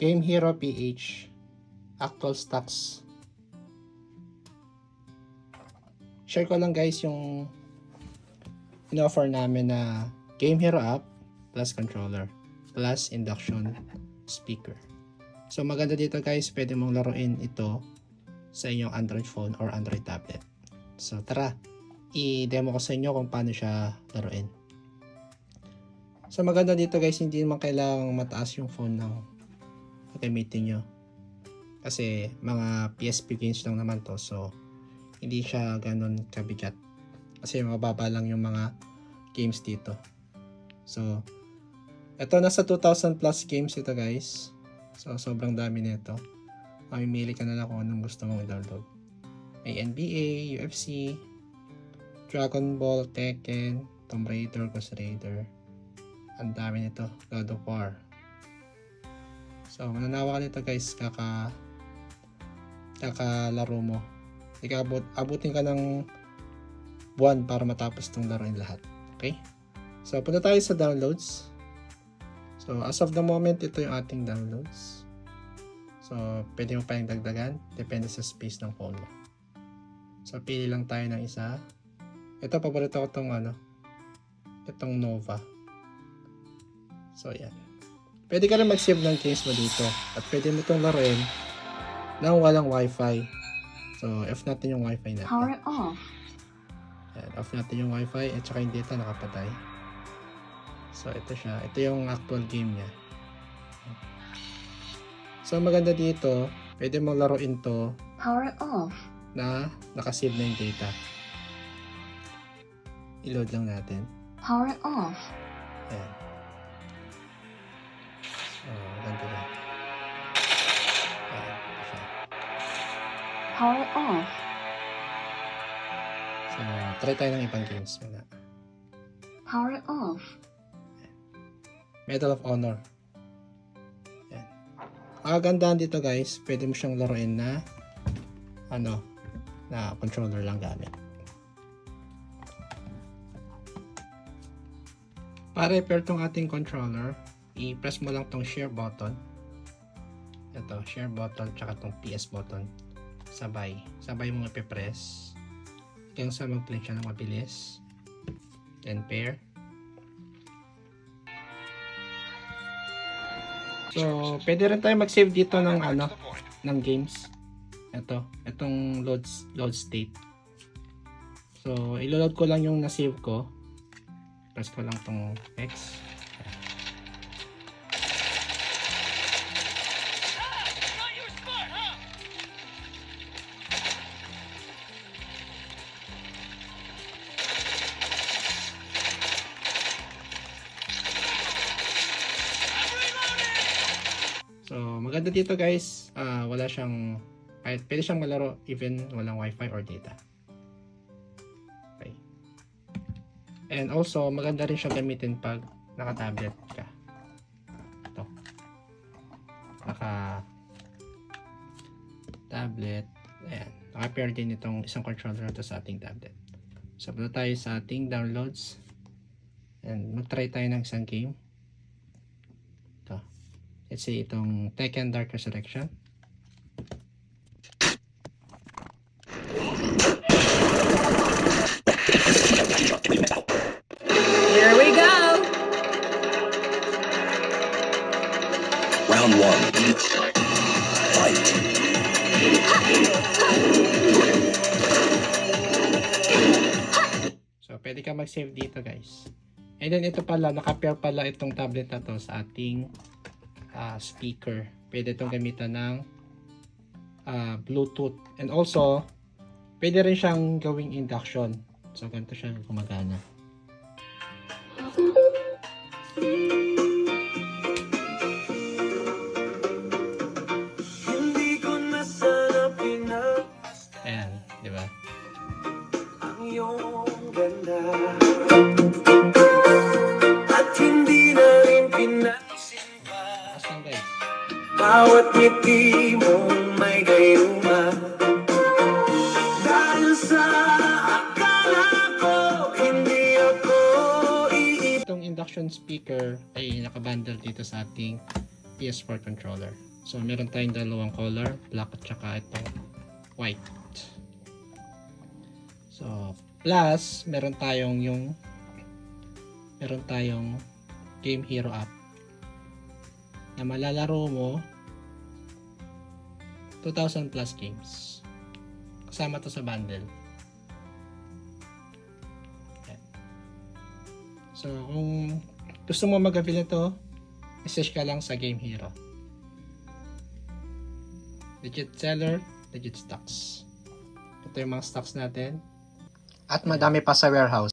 Game Hero PH actual stocks. Share ko lang guys yung in-offer namin na Game Hero app plus controller plus induction speaker. So maganda dito guys, pwede mong laruin ito sa inyong Android phone or Android tablet. So tara, i-demo ko sa inyo kung paano siya laruin. So maganda dito guys, hindi naman kailangang mataas yung phone ng gagamitin nyo. Kasi mga PSP games lang naman to. So hindi siya ganun kabigat. Kasi mababa lang yung mga games dito. So ito, nasa 2,000 plus games ito guys. So sobrang dami nito. Mamimili ka na lang kung anong gusto mong i-download. May NBA, UFC, Dragon Ball, Tekken, Tomb Raider, Ghost Raider. Ang dami nito. God of War. So mananawa ka nito guys, kakalaro mo. Abutin ka ng buwan para matapos itong laruin lahat. Okay? So punta tayo sa downloads. So as of the moment, ito yung ating downloads. So pwede mo pa yung dagdagan. Depende sa space ng phone mo. So pili lang tayo ng isa. Ito, paborito ko itong Nova. So yan. Pwede ka rin mag-save ng games mo dito. At pwede mo itong laruin nang walang wifi. So off natin yung wifi natin. Power off. Yan, off natin yung wifi at saka yung data nakapatay. So ito siya. Ito yung actual game niya. So maganda dito, pwede mong laruin to Power off. na nakasave na yung data. I-load lang natin. Power off. Ayan. So maganda lang. Ayan, ito siya. Power off. So try tayo ng ibang games muna. Power off. Medal of Honor. Ayan. Ang kagandahan dito guys, pwede mo siyang laruin na na controller lang gamit. Para i-pair tong ating controller, i-press mo lang tong share button. Ito, share button tsaka tong PS button. Sabay mo i-press hanggang sa mag-play siya ng mabilis. Then pair. So, pwede rin tayo mag-save dito ng ng games. Itong load state. So, ilo-load ko lang yung na-save ko. Press ko lang tong X. So, maganda dito guys, wala siyang, pwede siyang malaro even walang wifi or data. Okay. And also, maganda rin siya gamitin pag naka-tablet ka. Ito. Naka-tablet. Ayan. Naka-pair din itong isang controller na ito sa ating tablet. So, punta tayo sa ating downloads. And mag-try tayo ng isang game. Let's say itong Tekken Dark Resurrection. Here we go. Round 1. Fight. So pwede ka mag-save dito guys. And then ito pala, naka-pair pala itong tablet na to sa ating speaker. Pwede itong gamitan ng Bluetooth. And also, pwede rin siyang gawing induction. So, ganito siya gumagana. Ayan, di ba? Bawat ngiti mo may gayuma. Dahil sa akala ko, hindi ako Itong induction speaker ay nakabundle dito sa ating PS4 controller. So, meron tayong dalawang color, black at saka ito, white. So, plus, meron tayong Game Hero app na malalaro mo 2,000 plus games. Kasama to sa bundle. Yan. So, kung gusto mo mag-avail nito, message ka lang sa Game Hero. Legit seller, legit stocks. Ito yung mga stocks natin. At madami pa sa warehouse.